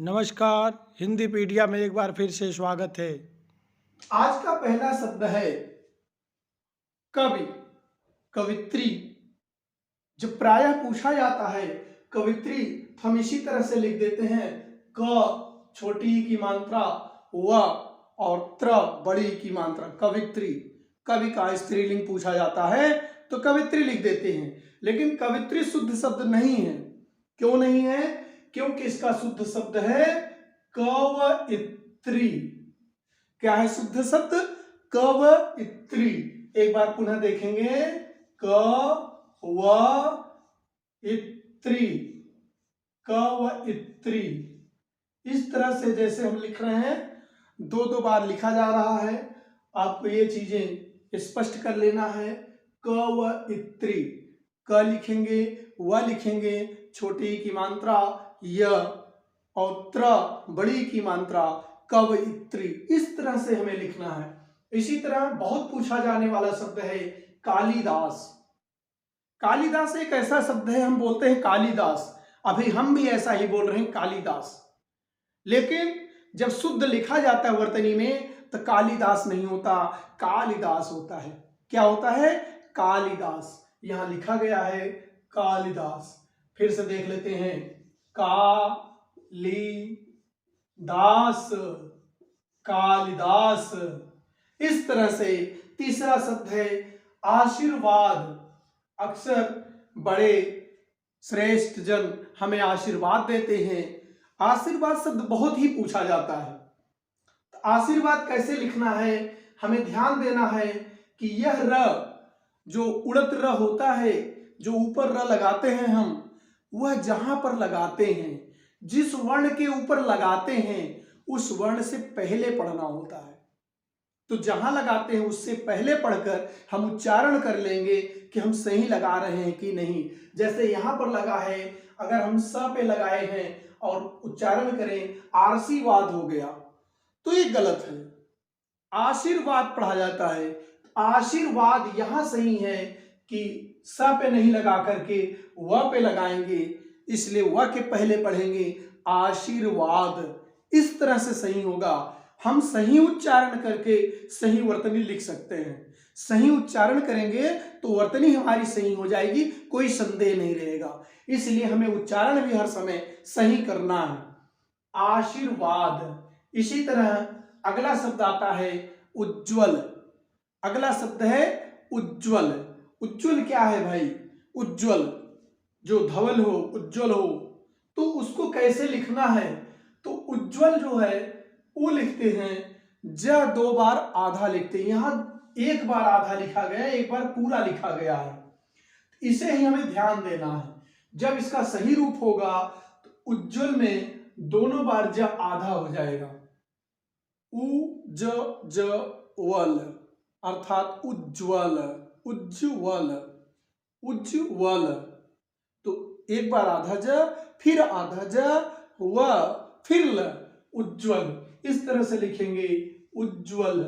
नमस्कार। हिंदी पीडिया में एक बार फिर से स्वागत है। आज का पहला शब्द है कवि, कवित्री। जब प्रायः पूछा जाता है कवित्री तो हम इसी तरह से लिख देते हैं क छोटी ई की मात्रा, व और त्र बड़ी ई की मात्रा, कवित्री। कवि का स्त्रीलिंग पूछा जाता है तो कवित्री लिख देते हैं, लेकिन कवित्री शुद्ध शब्द नहीं है। क्यों नहीं है? क्योंकि इसका शुद्ध शब्द है कवयित्री। क्या है शुद्ध शब्द? कवयित्री। एक बार पुनः देखेंगे, कवयित्री, कवयित्री। इस तरह से जैसे हम लिख रहे हैं, दो दो बार लिखा जा रहा है। आपको ये चीजें स्पष्ट कर लेना है। कवयित्री, क लिखेंगे, व लिखेंगे, छोटी ई की मात्रा य, और त्र बड़ी की मात्रा कवयित्री। इस तरह से हमें लिखना है। इसी तरह बहुत पूछा जाने वाला शब्द है कालिदास। कालिदास एक ऐसा शब्द है, हम बोलते हैं कालिदास, अभी हम भी ऐसा ही बोल रहे हैं कालिदास, लेकिन जब शुद्ध लिखा जाता है वर्तनी में तो कालिदास नहीं होता, कालिदास होता है। क्या होता है? कालिदास। यहां लिखा गया है कालिदास। फिर से देख लेते हैं, कालिदास, कालिदास। इस तरह से तीसरा शब्द है आशीर्वाद। अक्सर बड़े श्रेष्ठ जन हमें आशीर्वाद देते हैं। आशीर्वाद शब्द बहुत ही पूछा जाता है। तो आशीर्वाद कैसे लिखना है? हमें ध्यान देना है कि यह र जो उड़त र होता है, जो ऊपर र लगाते हैं हम, वह जहां पर लगाते हैं, जिस वर्ण के ऊपर लगाते हैं, उस वर्ण से पहले पढ़ना होता है। तो जहां लगाते हैं उससे पहले पढ़कर हम उच्चारण कर लेंगे कि हम सही लगा रहे हैं कि नहीं। जैसे यहां पर लगा है, अगर हम स पे लगाए हैं और उच्चारण करें आशीर्वाद हो गया, तो ये गलत है। आशीर्वाद पढ़ा जाता है। आशीर्वाद यहां सही है कि स पे नहीं लगा करके व पे लगाएंगे, इसलिए व के पहले पढ़ेंगे आशीर्वाद। इस तरह से सही होगा। हम सही उच्चारण करके सही वर्तनी लिख सकते हैं। सही उच्चारण करेंगे तो वर्तनी हमारी सही हो जाएगी, कोई संदेह नहीं रहेगा। इसलिए हमें उच्चारण भी हर समय सही करना है। आशीर्वाद। इसी तरह अगला शब्द आता है उज्ज्वल। अगला शब्द है उज्ज्वल। उज्ज्वल क्या है भाई? उज्ज्वल जो धवल हो, उज्ज्वल हो, तो उसको कैसे लिखना है? तो उज्ज्वल जो है वो लिखते हैं, ज दो बार आधा लिखते हैं। यहां एक बार आधा लिखा गया है, एक बार पूरा लिखा गया है। इसे ही हमें ध्यान देना है। जब इसका सही रूप होगा तो उज्ज्वल में दोनों बार ज आधा हो जाएगा। उज्ज्वल अर्थात उज्ज्वल, उज्ज्वल, उज्ज्वल। तो एक बार आधा ज, फिर आधा ज, व, फिर ल, उज्ज्वल। इस तरह से लिखेंगे उज्ज्वल,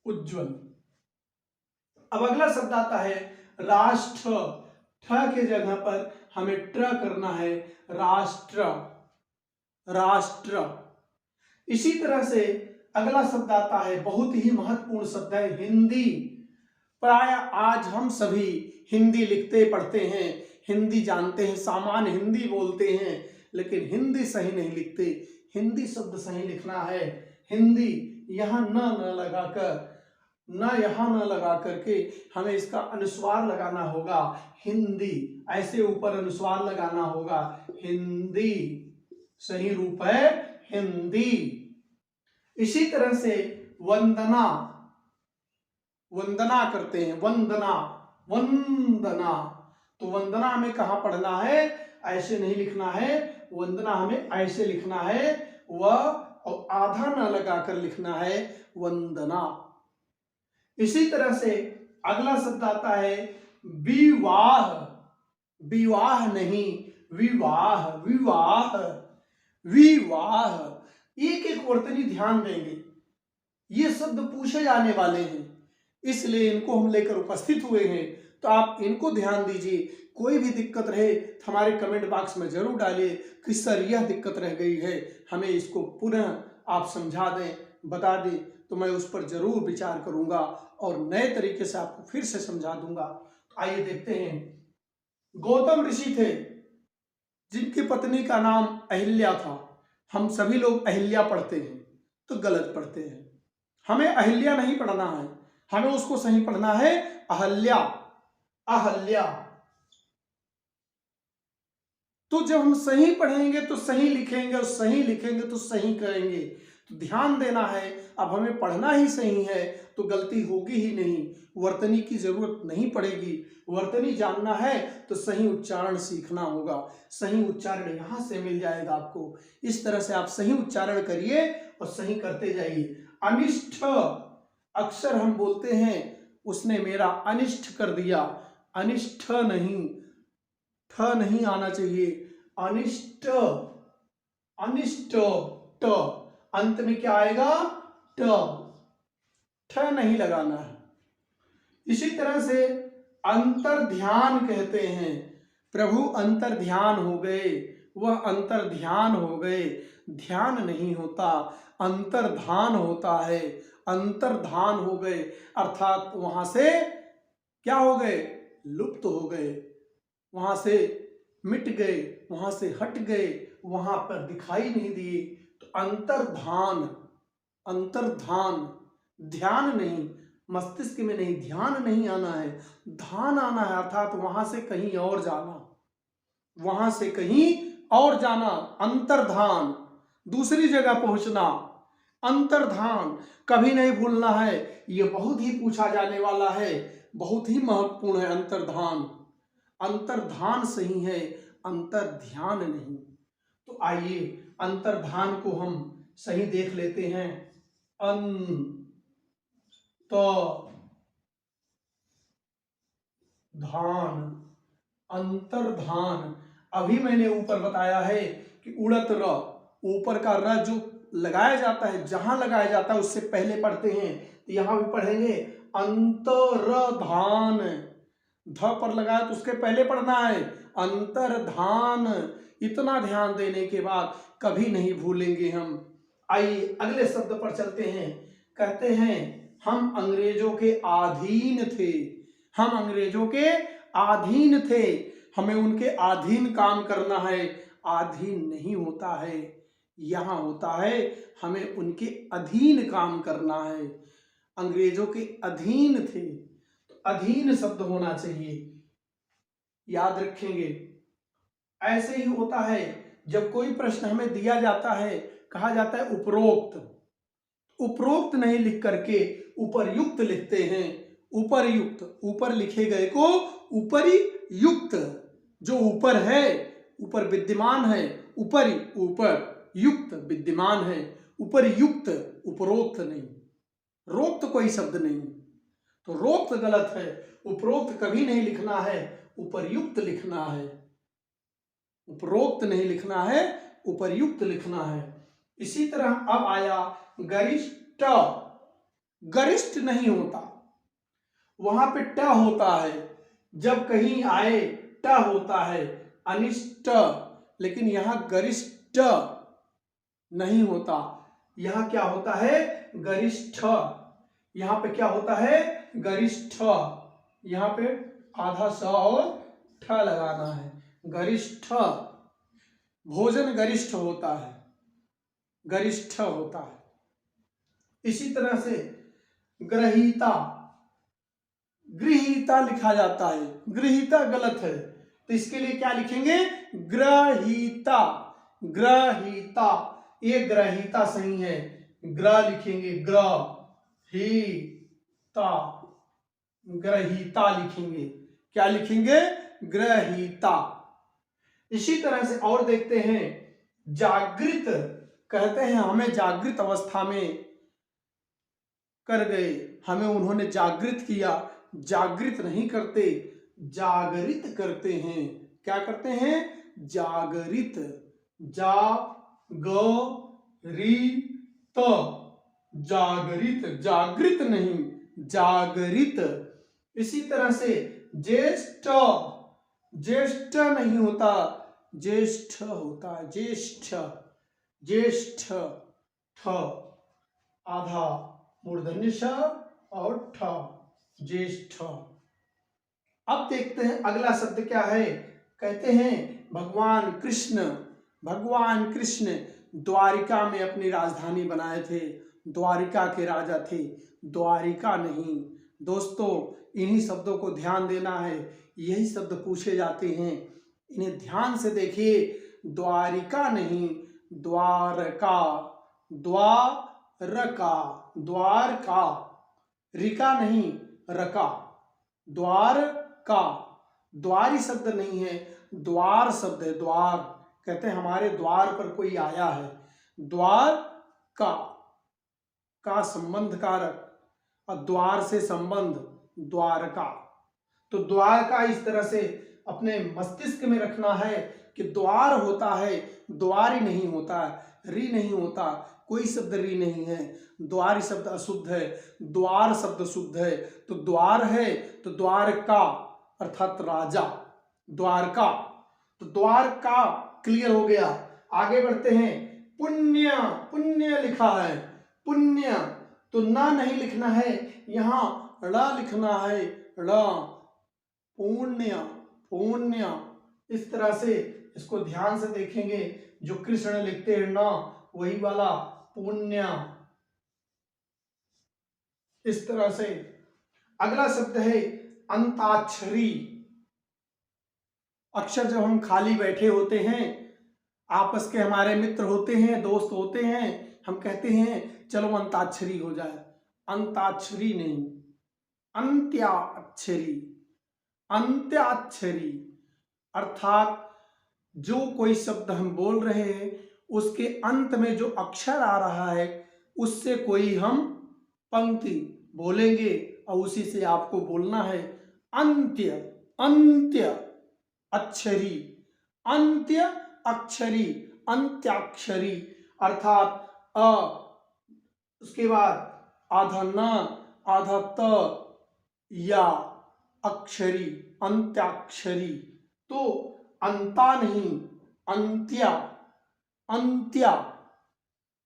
उज्ज्वल। अब अगला शब्द आता है राष्ट्र। ठ के जगह पर हमें ट्र करना है, राष्ट्र, राष्ट्र। इसी तरह से अगला शब्द आता है, बहुत ही महत्वपूर्ण शब्द है हिंदी। प्राय आज हम सभी हिंदी लिखते पढ़ते हैं, हिंदी जानते हैं, सामान्य हिंदी बोलते हैं, लेकिन हिंदी सही नहीं लिखते। हिंदी शब्द सही लिखना है। हिंदी यहां न लगाकर, न यहां न लगा करके हमें इसका अनुस्वार लगाना होगा, हिंदी। ऐसे ऊपर अनुस्वार लगाना होगा, हिंदी। सही रूप है हिंदी। इसी तरह से वंदना। वंदना करते हैं, वंदना, वंदना। तो वंदना हमें कहां पढ़ना है? ऐसे नहीं लिखना है। वंदना हमें ऐसे लिखना है, व और आधा न लगाकर लिखना है, वंदना। इसी तरह से अगला शब्द आता है विवाह। विवाह नहीं, विवाह, विवाह, विवाह। एक एक वर्तनी ध्यान देंगे। ये शब्द पूछे जाने वाले हैं, इसलिए इनको हम लेकर उपस्थित हुए हैं। तो आप इनको ध्यान दीजिए कोई भी दिक्कत रहे तो हमारे कमेंट बॉक्स में जरूर डालिए कि सर यह दिक्कत रह गई है, हमें इसको पुनः आप समझा दें, बता दें, तो मैं उस पर जरूर विचार करूंगा और नए तरीके से आपको फिर से समझा दूंगा। तो आइए देखते हैं। गौतम ऋषि थे जिनकी पत्नी का नाम अहिल्या था। हम सभी लोग अहिल्या पढ़ते हैं तो गलत पढ़ते हैं। हमें अहिल्या नहीं पढ़ना है, हमें उसको सही पढ़ना है अहल्या। अहल्या। तो जब हम सही पढ़ेंगे तो सही लिखेंगे और सही लिखेंगे तो सही करेंगे। तो ध्यान देना है, अब हमें पढ़ना ही सही है तो गलती होगी ही नहीं, वर्तनी की जरूरत नहीं पड़ेगी। वर्तनी जानना है तो सही उच्चारण सीखना होगा। सही उच्चारण यहां से मिल जाएगा आपको। इस तरह से आप सही उच्चारण करिए और सही करते जाइए। अनिष्ट अक्सर हम बोलते हैं उसने मेरा अनिष्ट कर दिया। अनिष्ट नहीं, ठ नहीं आना चाहिए। अनिष्ट, अनिष्ट, ट अंत में क्या आएगा? ट, ठ नहीं लगाना है। इसी तरह से अंतर ध्यान कहते हैं। प्रभु अंतर ध्यान हो गए, वह अंतर ध्यान हो गए। ध्यान नहीं होता, अंतर्धान होता है। अंतर्धान हो गए अर्थात वहां से क्या हो गए? लुप्त हो गए, वहां से मिट गए, वहां से हट गए, वहां पर दिखाई नहीं दिए। तो अंतर्धान, अंतर्धान, ध्यान नहीं, मस्तिष्क में नहीं, ध्यान नहीं आना है, धान आना है अर्थात वहां से कहीं और जाना, वहां से कहीं और जाना। अंतर्धान, दूसरी जगह पहुंचना। अंतर्धान कभी नहीं भूलना है, यह बहुत ही पूछा जाने वाला है, बहुत ही महत्वपूर्ण है। अंतर्धान, अंतर्धान सही है, अंतर्ध्यान नहीं। तो आइए अंतर्धान को हम सही देख लेते हैं। धान, अंतर्धान। अभी मैंने ऊपर बताया है कि उड़त र, ऊपर का र जो लगाया जाता है, जहां लगाया जाता है उससे पहले पढ़ते हैं। तो यहां भी पढ़ेंगे अंतर्धान। ध पर लगाया तो उसके पहले पढ़ना है अंतर्धान। इतना ध्यान देने के बाद कभी नहीं भूलेंगे हम। आइए अगले शब्द पर चलते हैं। कहते हैं हम अंग्रेजों के अधीन थे। हम अंग्रेजों के अधीन थे, हमें उनके अधीन काम करना है। अधीन नहीं होता है, यहां होता है हमें उनके अधीन काम करना है। अंग्रेजों के अधीन थे, तो अधीन शब्द होना चाहिए, याद रखेंगे। ऐसे ही होता है जब कोई प्रश्न हमें दिया जाता है, कहा जाता है उपरोक्त। उपरोक्त नहीं लिख करके उपरयुक्त लिखते हैं। उपरयुक्त, ऊपर लिखे गए को ऊपरी युक्त, जो ऊपर है, ऊपर विद्यमान है, ऊपरी, ऊपर युक्त विद्यमान है, ऊपर युक्त, उपरोक्त नहीं। रोक्त कोई शब्द नहीं, तो रोक्त गलत है। उपरोक्त कभी नहीं लिखना है, उपरयुक्त लिखना है। उपरोक्त नहीं लिखना है, उपरयुक्त लिखना है। इसी तरह अब आया गरिष्ठ। गरिष्ठ नहीं होता, वहां पे ट होता है। जब कहीं आए ट होता है। अनिष्ट, लेकिन यहां गरिष्ठ नहीं होता, यहां क्या होता है? गरिष्ठ। यहां पे क्या होता है? गरिष्ठ। यहां पे आधा स और ठ लगाना है। गरिष्ठ। भोजन गरिष्ठ होता है, गरिष्ठ होता है। इसी तरह से ग्रहीता, गृहीता लिखा जाता है, गृहीता गलत है, तो इसके लिए क्या लिखेंगे? ग्रहीता। ग्रहीता, ये ग्रहीता सही है, ग्र लिखेंगे, ग्रहीता, ग्रहीता लिखेंगे। क्या लिखेंगे? ग्रहीता। इसी तरह से और देखते हैं, जागृत। कहते हैं हमें जागृत अवस्था में कर गए, हमें उन्होंने जागृत किया। जागृत नहीं करते, जागरित करते हैं। क्या करते हैं? जागरित। जागरित, जागरित, जागृत नहीं, जागरित। इसी तरह से ज्येष्ठ, ज्येष्ठ नहीं होता, ज्येष्ठ होता है, ज्येष्ठ, ज्येष्ठ, ठ आधा मूर्धन्य ष और ठ, ज्येष्ठ। अब देखते हैं अगला शब्द क्या है। कहते हैं भगवान कृष्ण, भगवान कृष्ण द्वारिका में अपनी राजधानी बनाए थे, द्वारिका के राजा थे, द्वारिका नहीं। दोस्तों इन्हीं शब्दों को ध्यान देना है, यही शब्द पूछे जाते हैं, इन्हें ध्यान से देखिए। द्वारिका नहीं, द्वारका, द्वारका, द्वारका, रिका नहीं रका, द्वारका। द्वारी शब्द नहीं है, द्वार शब्द है, द्वार। कहते हैं हमारे द्वार पर कोई आया है, द्वार का संबंध कारक और द्वार से संबंध, द्वारका। तो द्वार का इस तरह से अपने मस्तिष्क में रखना है कि द्वार होता है, द्वारी नहीं होता, री नहीं होता, कोई शब्द री नहीं है। द्वारी शब्द अशुद्ध है, द्वार शब्द शुद्ध है। तो द्वार है तो द्वारका अर्थात राजा, द्वारका। तो द्वारका क्लियर हो गया। आगे बढ़ते हैं। पुण्य, पुण्य लिखा है, पुण्य तो ना नहीं लिखना है, यहाँ ड़ लिखना है, ड़, पुण्य, पुण्य। इस तरह से इसको ध्यान से देखेंगे, जो कृष्ण लिखते हैं ना वही वाला पुण्य। इस तरह से अगला शब्द है अंताक्षरी। अक्सर जब हम खाली बैठे होते हैं, आपस के हमारे मित्र होते हैं, दोस्त होते हैं, हम कहते हैं चलो अंताक्षरी हो जाए। अंताक्षरी नहीं, अंत्याक्षरी, अंत्याक्षरी अर्थात जो कोई शब्द हम बोल रहे हैं उसके अंत में जो अक्षर आ रहा है उससे कोई हम पंक्ति बोलेंगे और उसी से आपको बोलना है। अंत्य, अंत्य अक्षरी, अंत्य अक्षरी, अंत्याक्षरी अर्थात अ, उसके बाद आधा न, आधा त, या अक्षरी, अंत्याक्षरी। तो अंता नहीं, अंत्या, अंत्या,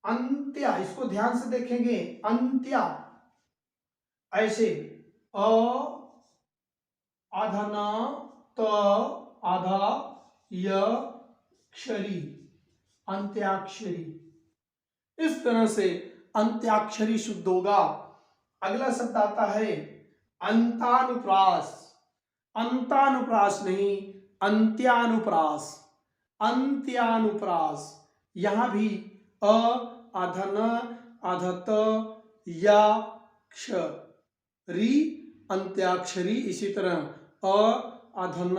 अंत्या। इसको ध्यान से देखेंगे, अंत्या ऐसे अ, आधा न, त, आधा य, क्षरी, अंत्याक्षरी। इस तरह से अंत्याक्षरी शुद्ध होगा। अगला शब्द आता है अंतानुप्रास, अंतानुप्रास नहीं, अंत्यानुप्रास, अंत्यानुप्रास। यहां भी अ, आधा न, आधा त, या, क्ष, री, अंत्याक्षरी। इसी तरह अ, आधा न,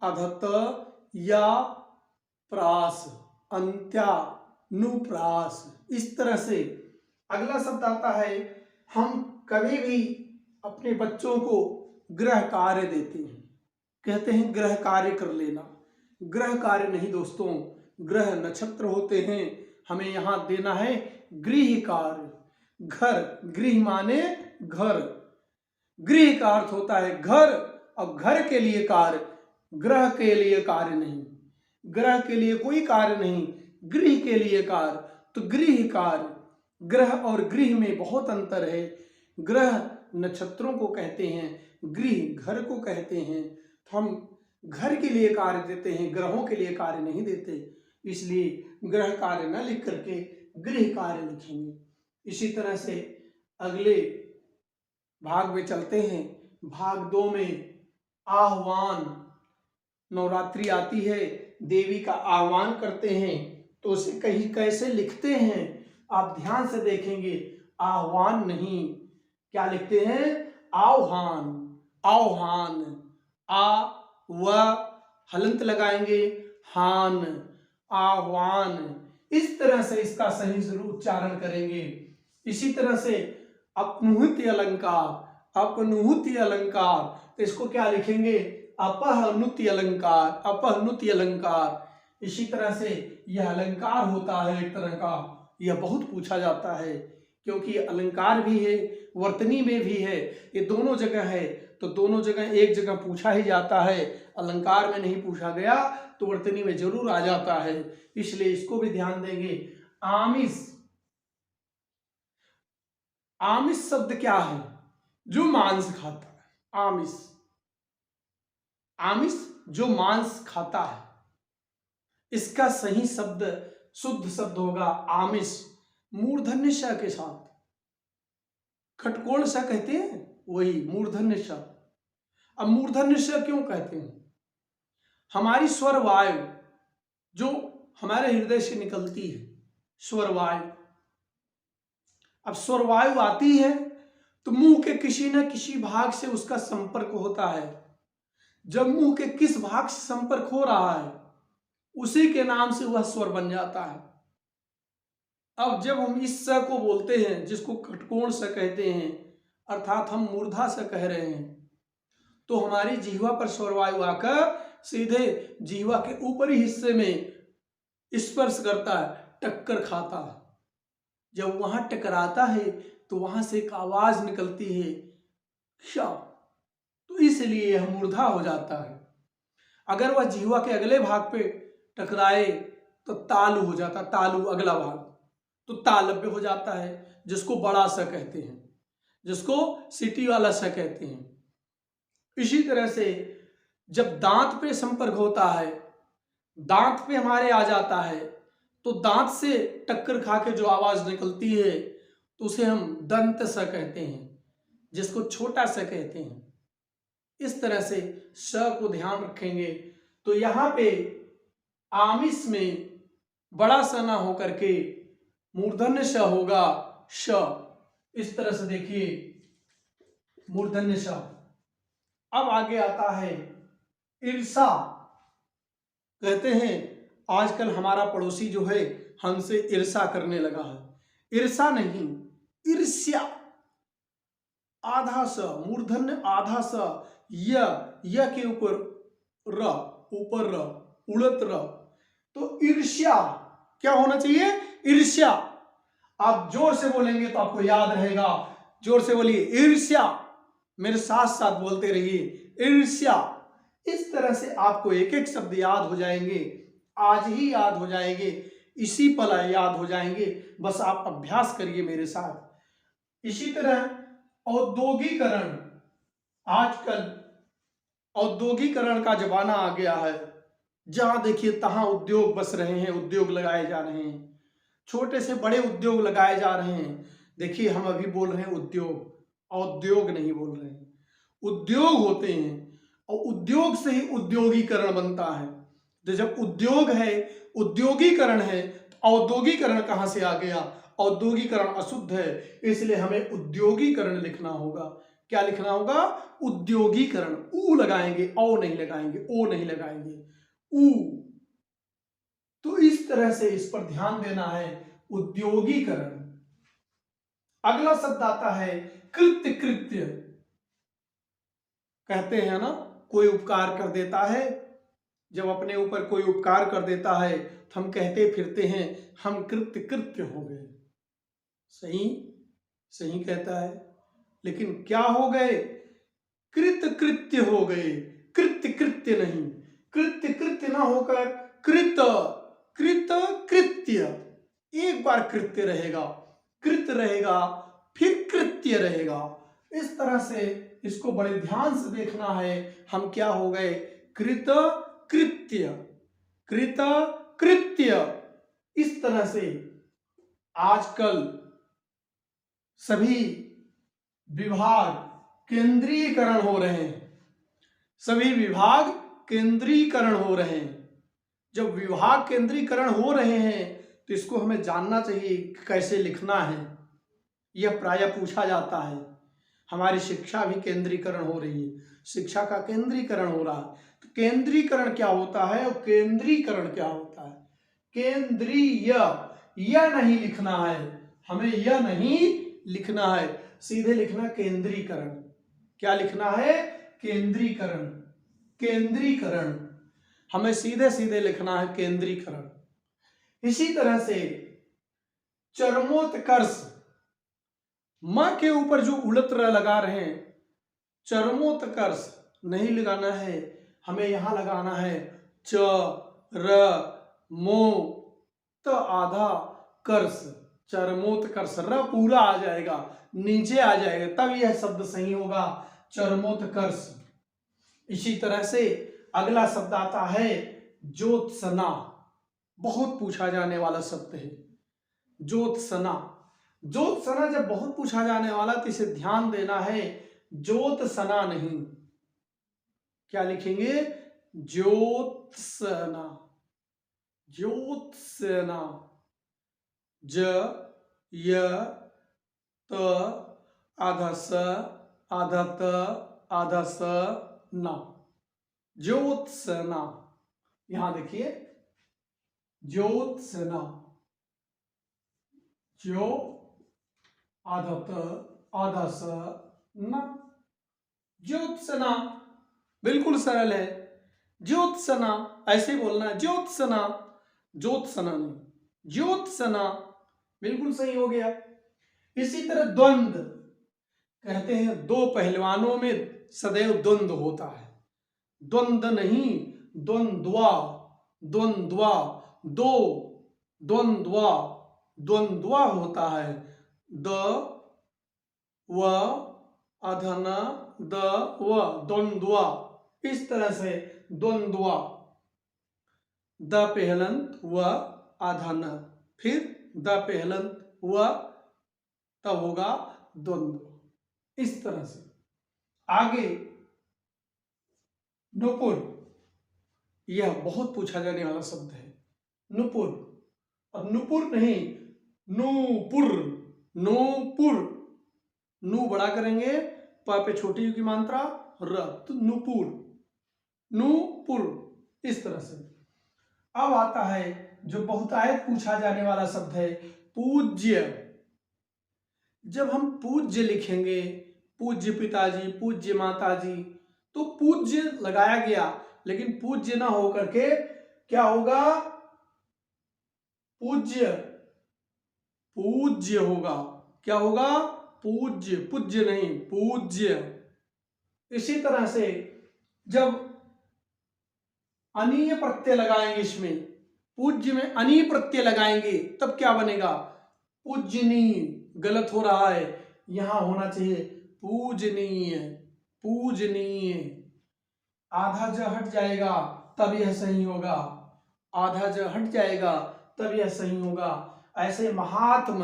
आधा त, या, प्रास, अंत्यानुप्रास। इस तरह से अगला शब्द आता है, हम कभी भी अपने बच्चों को गृह कार्य देते हैं, कहते हैं गृह कार्य कर लेना। गृह कार्य नहीं दोस्तों, ग्रह नक्षत्र होते हैं, हमें यहां देना है गृह कार्य। घर, गृह माने घर, गृह का अर्थ होता है घर, और घर के लिए कार्य, ग्रह के लिए कार्य नहीं, ग्रह के लिए कोई कार्य नहीं, गृह के लिए कार्य। तो गृह कार्य, ग्रह और गृह में बहुत अंतर है। ग्रह नक्षत्रों को कहते हैं, गृह घर को कहते हैं। तो हम घर के लिए कार्य देते हैं, ग्रहों के लिए कार्य नहीं देते, इसलिए ग्रह कार्य न लिख करके गृह कार्य लिखेंगे। इसी तरह से अगले भाग में चलते हैं। भाग 2 में आह्वान। नवरात्रि आती है, देवी का आह्वान करते हैं, तो उसे कहीं कैसे लिखते हैं आप ध्यान से देखेंगे। आह्वान नहीं, क्या लिखते हैं, आह्वान, आह्वान, आ व हलंत लगाएंगे, हान, आह्वान। इस तरह से इसका सही जरूर उच्चारण करेंगे। इसी तरह से अपनुहित अलंकार, अपनुहित अलंकार, तो इसको क्या लिखेंगे, अपहनुति अलंकार, अपहनुति अलंकार। इसी तरह से यह अलंकार होता है एक तरह का, यह बहुत पूछा जाता है क्योंकि अलंकार भी है, वर्तनी में भी है, ये दोनों जगह है। तो दोनों जगह एक जगह पूछा ही जाता है, अलंकार में नहीं पूछा गया तो वर्तनी में जरूर आ जाता है, इसलिए इसको भी ध्यान देंगे। आमिष, आमिष शब्द क्या है? जो मांस खाता है, आमिष, आमिष जो मांस खाता है। इसका सही शब्द, शुद्ध शब्द होगा आमिष, मूर्धन्य श के साथ। खटकोण स कहते हैं वही मूर्धन्य श। अब मूर्धन्य श क्यों कहते हैं? हमारी स्वर वायु जो हमारे हृदय से निकलती है, स्वर वायु, अब स्वर वायु आती है तो मुंह के किसी न किसी भाग से उसका संपर्क होता है। जब मुंह के किस भाग से संपर्क हो रहा है उसी के नाम से वह स्वर बन जाता है। अब जब हम इस स को बोलते हैं जिसको खटकोण स कहते हैं, अर्थात हम मूर्धा स कह रहे हैं, तो हमारी जिह्वा पर स्वर वायु आकर सीधे जिह्वा के ऊपरी हिस्से में स्पर्श करता है, टक्कर खाता है। जब वहां टकराता है तो वहां से एक आवाज निकलती है श, तो इसलिए यह मूर्धा हो जाता है। अगर वह जिह्वा के अगले भाग पे टकराए तो तालु हो जाता, तालु अगला भाग, तो तालव्य हो जाता है, जिसको बड़ा स कहते हैं, जिसको सीटी वाला स कहते हैं। इसी तरह से जब दांत पे संपर्क होता है, दांत पे हमारे आ जाता है, तो दांत से टक्कर खा के जो आवाज निकलती है तो उसे हम दंत स कहते हैं, जिसको छोटा स कहते हैं। इस तरह से स को ध्यान रखेंगे तो यहाँ पे आमिष में बड़ा स ना होकर के मूर्धन्य श होगा, श। इस तरह से देखिए मूर्धन्य श। अब आगे आता है ईर्षा। कहते हैं आजकल हमारा पड़ोसी जो है हमसे ईर्षा करने लगा है। ईर्षा नहीं, ईर्ष्या, आधा स, मूर्धन्य आधा स, य के ऊपर र, ऊपर र, उड़त र, तो ईर्ष्या क्या होना चाहिए? ईर्ष्या। आप जोर से बोलेंगे तो आपको याद रहेगा, जोर से बोलिए ईर्ष्या, मेरे साथ साथ बोलते रहिए ईर्ष्या। इस तरह से आपको एक एक शब्द याद हो जाएंगे, आज ही याद हो जाएंगे, इसी पल याद हो जाएंगे, बस आप अभ्यास करिए मेरे साथ। इसी तरह औद्योगिकरण, आजकल औद्योगिकरण का जमाना आ गया है। जहां देखिए तहां उद्योग बस रहे हैं, उद्योग लगाए जा रहे हैं, छोटे से बड़े उद्योग लगाए जा रहे हैं। देखिए हम अभी बोल रहे हैं उद्योग, औद्योग नहीं बोल रहे हैं, उद्योग होते हैं, और उद्योग से ही उद्योगीकरण बनता है। तो जब उद्योग है, उद्योगीकरण है, तो औद्योगिकरण कहां से आ गया? औद्योगिकरण अशुद्ध है, इसलिए हमें उद्योगीकरण लिखना होगा। क्या लिखना होगा? उद्योगीकरण। ऊ लगाएंगे, औ नहीं लगाएंगे, ओ नहीं लगाएंगे, ऊ। तो इस तरह से इस पर ध्यान देना है, उद्योगीकरण। अगला शब्द आता है कृत्य। कृत्य कहते हैं ना, कोई उपकार कर देता है, जब अपने ऊपर कोई उपकार कर देता है तो हम कहते फिरते हैं हम कृत्य कृत्य हो गए। सही सही कहता है, लेकिन क्या हो गए? कृत कृत्य हो गए, कृत्य कृत्य नहीं। कृत्य कृत्य ना होकर कृत कृत कृत्य। एक बार कृत्य रहेगा, कृत रहेगा, फिर कृत्य रहेगा। इस तरह से इसको बड़े ध्यान से देखना है। हम क्या हो गए? कृत कृत्य, कृत कृत्य। इस तरह से आजकल सभी विभाग केंद्रीकरण हो रहे हैं, सभी विभाग केंद्रीकरण हो रहे हैं। जब विभाग केंद्रीकरण हो रहे हैं तो इसको हमें जानना चाहिए कि कैसे लिखना है। यह प्रायः पूछा जाता है। हमारी शिक्षा भी केंद्रीकरण हो रही है, शिक्षा का केंद्रीकरण हो रहा है। तो केंद्रीकरण क्या होता है और केंद्रीकरण क्या होता है? केंद्रीय, यह नहीं लिखना है, हमें यह नहीं लिखना है, सीधे लिखना केंद्रीकरण। क्या लिखना है? केंद्रीकरण। केंद्रीकरण हमें सीधे सीधे लिखना है, केंद्रीकरण। इसी तरह से चरमोत्कर्ष, म के ऊपर जो उलट र लगा रहे हैं, चरमोत्कर्ष नहीं लगाना है, हमें यहां लगाना है च र मो त आधा कर्ष, चरमोत्कर्ष, र पूरा आ जाएगा, नीचे आ जाएगा, तब यह शब्द सही होगा, चरमोत्कर्ष। इसी तरह से अगला शब्द आता है ज्योत्सना, बहुत पूछा जाने वाला शब्द है ज्योत्सना। ज्योत्सना जब बहुत पूछा जाने वाला तो इसे ध्यान देना है, ज्योत्सना नहीं, क्या लिखेंगे, ज्योत्सना, ज्योत्सना, ज य त आधा स आधा त आधा स ना, ज्योत्सना। यहां देखिए ज्योत्सना, ज्यो आधा त आधा स ना, ज्योत्सना, बिल्कुल सरल है, ज्योत्सना, ऐसे बोलना है ज्योत्सना, ज्योत्सना नहीं, ज्योत्सना, बिल्कुल सही हो गया। इसी तरह द्वंद्व, कहते हैं दो पहलवानों में सदैव द्वंद्व होता है, द्वंद्व नहीं, द्वंद्वा, द्वंद्वा, दो, द्वंद्वा, द्वंद्वा होता है, द व अधन द व, द्वंद्वा, इस तरह से द्वंद्वा, द पहलंत व आधन, फिर द पहलंत व, तब होगा द्वंद्व। इस तरह से आगे नुपुर, यह बहुत पूछा जाने वाला शब्द है, नुपुर, अब नुपुर नहीं, नूपुर, नूपुर, नू बड़ा करेंगे, प पे छोटी यू की मात्रा, र, तो नुपुर, नूपुर, इस तरह से। अब आता है जो बहुतायत पूछा जाने वाला शब्द है पूज्य। जब हम पूज्य लिखेंगे, पूज्य पिताजी, पूज्य माताजी, तो पूज्य लगाया गया, लेकिन पूज्य ना होकर के क्या होगा, पूज्य, पूज्य होगा, क्या होगा, पूज्य, पूज्य नहीं, पूज्य। इसी तरह से जब अनीय प्रत्यय लगाएंगे, इसमें पूज्य में अनीय प्रत्यय लगाएंगे, तब क्या बनेगा, पूजनीय, गलत हो रहा है, यहां होना चाहिए पूजनीय, पूजनीय, आधा ज हट जाएगा तब यह सही होगा, आधा ज हट जाएगा तब यह सही होगा। ऐसे महात्म,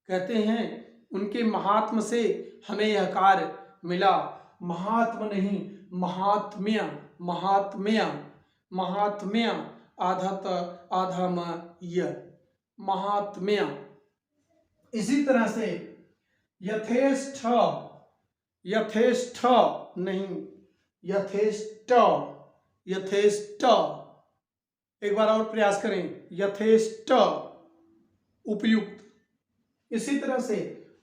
कहते हैं उनके महात्म से हमें यह कार्य मिला, महात्म नहीं, महात्म्य, महात्म्य, महात्म्य, आधा त आधा म य, महात्म्य। इसी तरह से यथेष्ट, यथेष्ट नहीं, यथेष्ट, यथेष्ट, एक बार और प्रयास करें, यथेष्ट, उपयुक्त। इसी तरह से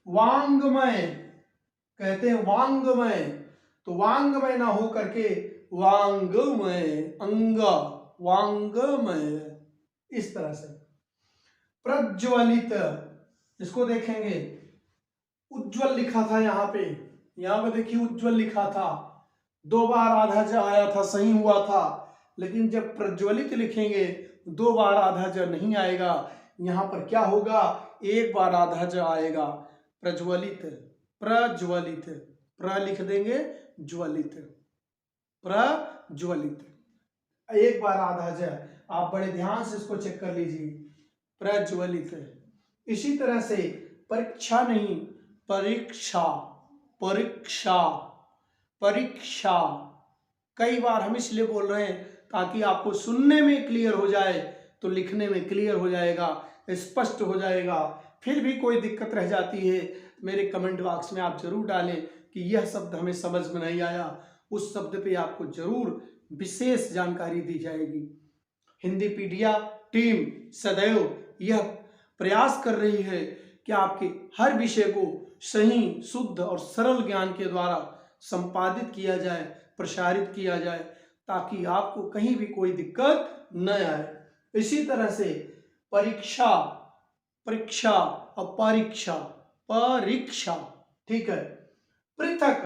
वांग्मय, कहते हैं वांग्मय, तो वांग्मय ना हो करके वांगमय, अंग, वांगमय, इस तरह से। प्रज्वलित, इसको देखेंगे, उज्जवल लिखा था यहां पे देखिए उज्जवल लिखा था, दो बार आधा ज आया था, सही हुआ था, लेकिन जब प्रज्वलित लिखेंगे दो बार आधा ज नहीं आएगा, यहां पर क्या होगा, एक बार आधा ज आएगा, प्रज्वलित, प्रज्वलित, प्र लिख देंगे, ज्वलित, प्रज्वलित, एक बार आधा ज, आप बड़े ध्यान से इसको चेक कर लीजिए, प्रज्वलित। इसी तरह से परीक्षा नहीं, परीक्षा, परीक्षा, परीक्षा, कई बार हम इसलिए बोल रहे हैं ताकि आपको सुनने में क्लियर हो जाए, तो लिखने में क्लियर हो जाएगा, स्पष्ट हो जाएगा। फिर भी कोई दिक्कत रह जाती है, मेरे कमेंट बॉक्स में आप जरूर डालें कि यह शब्द हमें समझ में नहीं आया, उस शब्द पे आपको जरूर विशेष जानकारी दी जाएगी। हिंदीपीडिया टीम सदैव यह प्रयास कर रही है कि आपके हर विषय को सही, शुद्ध और सरल ज्ञान के द्वारा संपादित किया जाए, प्रसारित किया जाए, ताकि आपको कहीं भी कोई दिक्कत न आए। इसी तरह से परीक्षा, परीक्षा और परीक्षा, परीक्षा, ठीक है। पृथक,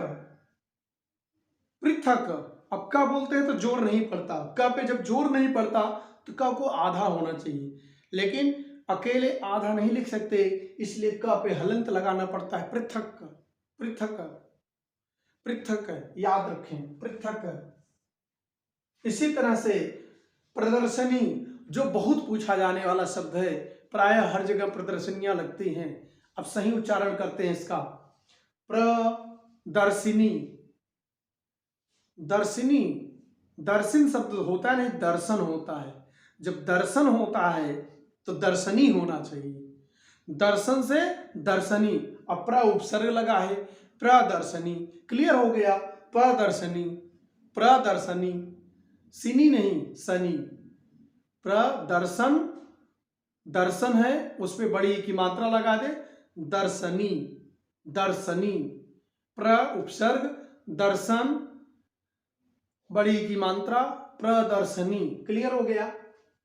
पृथक। अब क बोलते हैं तो जोर नहीं पड़ता, क पे जब जोर नहीं पड़ता तो क को आधा होना चाहिए, लेकिन अकेले आधा नहीं लिख सकते, इसलिए क पे हलंत लगाना पड़ता है। पृथक, पृथक, पृथक, याद रखें, पृथक। इसी तरह से प्रदर्शनी, जो बहुत पूछा जाने वाला शब्द है, प्रायः हर जगह प्रदर्शनियां लगती हैं। अब सही उच्चारण करते हैं इसका, प्रदर्शिनी। दर्शिनी, दर्शन शब्द होता है नहीं, दर्शन होता है। जब दर्शन होता है तो दर्शनी होना चाहिए। दर्शन से दर्शनी, अब प्र उपसर्ग लगा है, प्रदर्शनी। क्लियर हो गया, प्रदर्शनी, प्रदर्शनी, सिनी नहीं, सनी। प्रदर्शन, दर्शन है उस पे बड़ी की मात्रा लगा दे, दर्शनी, दर्शनी। प्र उपसर्ग, दर्शन, बड़ी की मात्रा, प्रदर्शनी। क्लियर हो गया।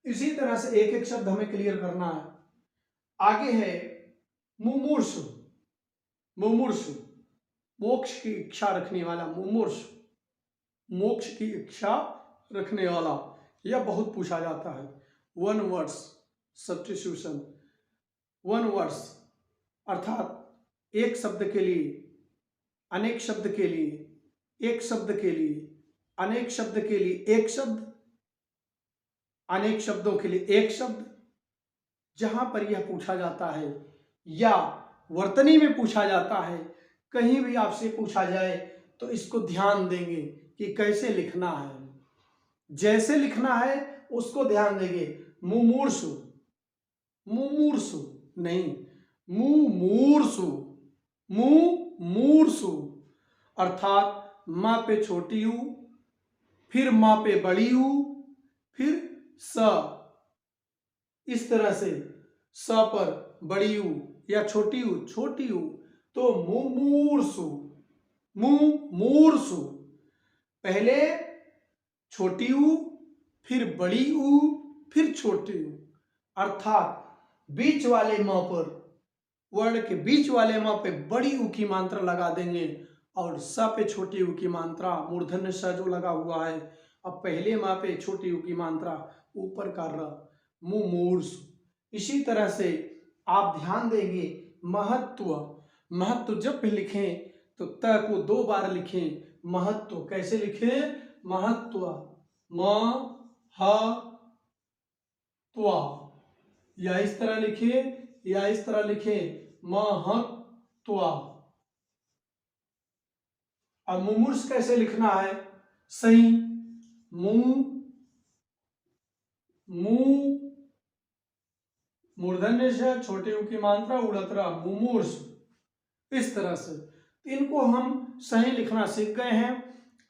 इसी तरह से एक एक शब्द हमें क्लियर करना है। आगे है मुमूर्षु। मुमूर्षु, मोक्ष की इच्छा रखने वाला, मुमूर्षु, मोक्ष की इच्छा रखने वाला। यह बहुत पूछा जाता है। One words substitution, one words अर्थात एक शब्द के लिए अनेक शब्द के लिए, एक शब्द के लिए अनेक शब्द के लिए एक शब्द, अनेक शब्दों के लिए एक शब्द। जहां पर यह पूछा जाता है या वर्तनी में पूछा जाता है, कहीं भी आपसे पूछा जाए तो इसको ध्यान देंगे कि कैसे लिखना है, जैसे लिखना है उसको ध्यान देंगे। मुमूर्षु, मुमूर्षु नहीं, मुमूर्षु, मुमूर्षु अर्थात माँ पे छोटी यू, फिर माँ पे बड़ी यू, फिर स। इस तरह से स पर बड़ी यू या छोटी यू, छोटी यू, तो मुमूर्षु, मुमूर्षु। पहले छोटी यू, फिर बड़ी यू, फिर छोटी यू, अर्थात बीच वाले माँ पर, वर्ण के बीच वाले माँ पे बड़ी यू की मात्रा लगा देंगे और स पे छोटी यू की मात्रा, मूर्धन्य स जो लगा हुआ है, अब पहले माँ पे छोटी यू की मात्रा, ऊपर का र, मुमूर्षु। इसी तरह से आप ध्यान देंगे महत्व, महत्व जब भी लिखें तो त को 2 बार लिखें। महत्व कैसे लिखें, महत्व, म ह त्व, या इस तरह लिखिए या इस तरह लिखें, महत्व। अब मुमूर्ष कैसे लिखना है सही, मु, मु, मूर्धन्य से छोटे यू की मात्रा, उड़तरा, मुमूर्ष। इस तरह से इनको हम सही लिखना सीख गए हैं।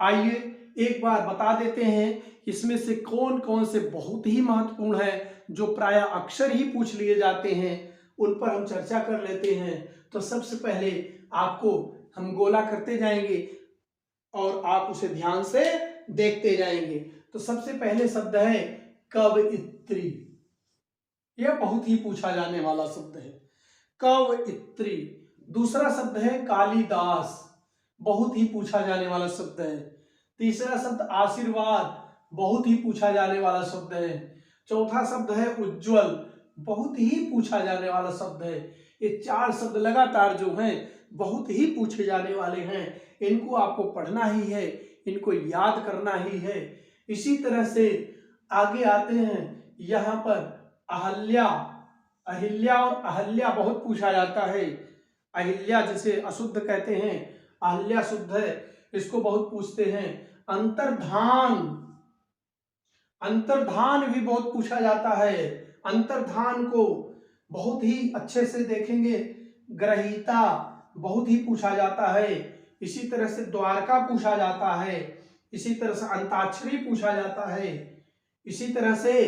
आइए एक बार बता देते हैं इसमें से कौन कौन से बहुत ही महत्वपूर्ण है, जो प्राय अक्सर ही पूछ लिए जाते हैं, उन पर हम चर्चा कर लेते हैं। तो सबसे पहले आपको हम गोला करते जाएंगे और आप उसे ध्यान से देखते जाएंगे। तो सबसे पहले शब्द है कवयित्री। यह बहुत ही पूछा जाने वाला शब्द है, कवयित्री। दूसरा शब्द है कालिदास, बहुत ही पूछा जाने वाला शब्द है। तीसरा शब्द आशीर्वाद, बहुत ही पूछा जाने वाला शब्द है। चौथा शब्द है उज्जवल, बहुत ही पूछा जाने वाला शब्द है। ये 4 शब्द लगातार जो हैं बहुत ही पूछे जाने वाले हैं। इनको आपको पढ़ना ही है, इनको याद करना ही है। इसी तरह से आगे आते हैं, यहाँ पर अहल्या, अहिल्या और अहल्या बहुत पूछा जाता है। अहिल्या जिसे अशुद्ध कहते हैं, अहल्या शुद्ध है, इसको बहुत पूछते हैं। अंतर्धान, अंतर्धान भी बहुत पूछा जाता है। अंतर्धान को बहुत ही अच्छे से देखेंगे। ग्रहीता बहुत ही पूछा जाता है। इसी तरह से द्वारका पूछा जाता है। इसी तरह से अंताक्षरी पूछा जाता है। इसी तरह से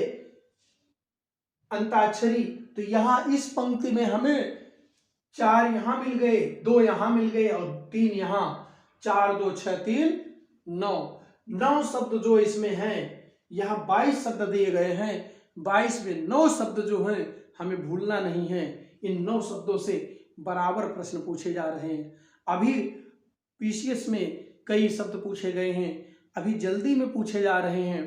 अंताक्षरी, तो यहाँ इस पंक्ति में हमें 4 यहाँ मिल गए, 2 यहाँ मिल गए और 3 यहाँ। 4 2 6 3 9, 9 शब्द जो इसमें हैं। यहाँ 22 शब्द दिए गए हैं, 22 में 9 शब्द जो हैं हमें भूलना नहीं है। इन 9 शब्दों से बराबर प्रश्न पूछे जा रहे हैं। अभी पीसीएस में कई शब्द पूछे गए हैं, अभी जल्दी में पूछे जा रहे हैं।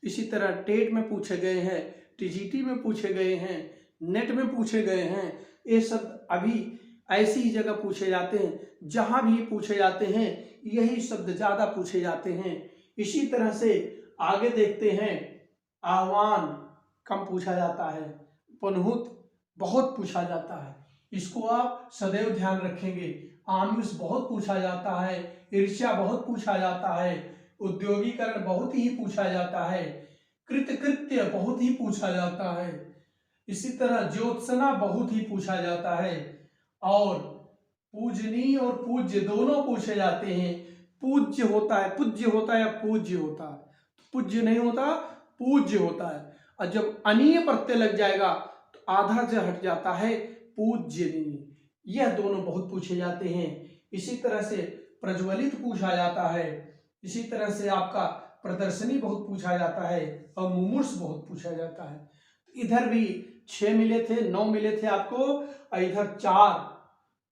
इसी तरह टेट में पूछे गए हैं, टीजीटी में पूछे गए हैं, नेट में पूछे गए हैं। ये शब्द अभी ऐसी ही जगह पूछे जाते हैं, जहां भी पूछे जाते हैं यही शब्द ज्यादा पूछे जाते हैं। इसी तरह से आगे देखते हैं, आह्वान कम पूछा जाता है, पुनहुत बहुत पूछा जाता है, इसको आप सदैव ध्यान रखेंगे। आमिष बहुत पूछा जाता है, ईर्ष्या बहुत पूछा जाता है, उद्योगीकरण बहुत ही पूछा जाता है, कृतकृत्य बहुत ही पूछा जाता है, इसी तरह ज्योत्सना बहुत ही पूछा जाता है, और पूजनीय और पूज्य दोनों पूछे जाते हैं। पूज्य होता है, पूज्य होता है या पूज्य होता है, पूज्य नहीं होता, पूज्य होता है। और जब अनीय प्रत्यय लग जाएगा तो आधा ज हट जाता है, पूज्यनीय। यह दोनों बहुत पूछे जाते हैं। इसी तरह से प्रज्वलित पूछा जाता है, इसी तरह से आपका प्रदर्शनी बहुत पूछा जाता है, और मुमूर्ष बहुत पूछा जाता है। इधर भी 6 मिले थे, 9 मिले थे आपको, और इधर 4,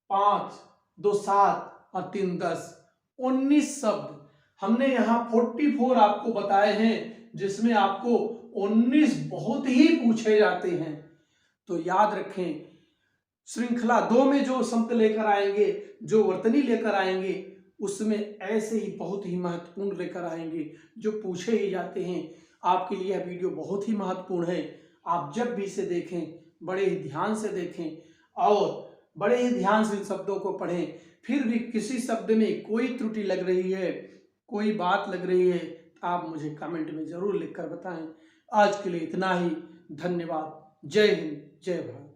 5, 2 7 और 3 10, 19 शब्द हमने यहाँ 44 आपको बताए हैं, जिसमें आपको 19 बहुत ही पूछे जाते हैं। तो याद रखें, श्रृंखला 2 में जो शब्द लेकर आएंगे, जो वर्तनी लेकर आएंगे, उसमें ऐसे ही बहुत ही महत्वपूर्ण लेकर आएंगे जो पूछे ही जाते हैं। आपके लिए यह वीडियो बहुत ही महत्वपूर्ण है। आप जब भी इसे देखें बड़े ही ध्यान से देखें और बड़े ही ध्यान से इन शब्दों को पढ़ें। फिर भी किसी शब्द में कोई त्रुटि लग रही है, कोई बात लग रही है, तो आप मुझे कमेंट में जरूर लिखकर बताएं। आज के लिए इतना ही। धन्यवाद। जय हिंद, जय भारत।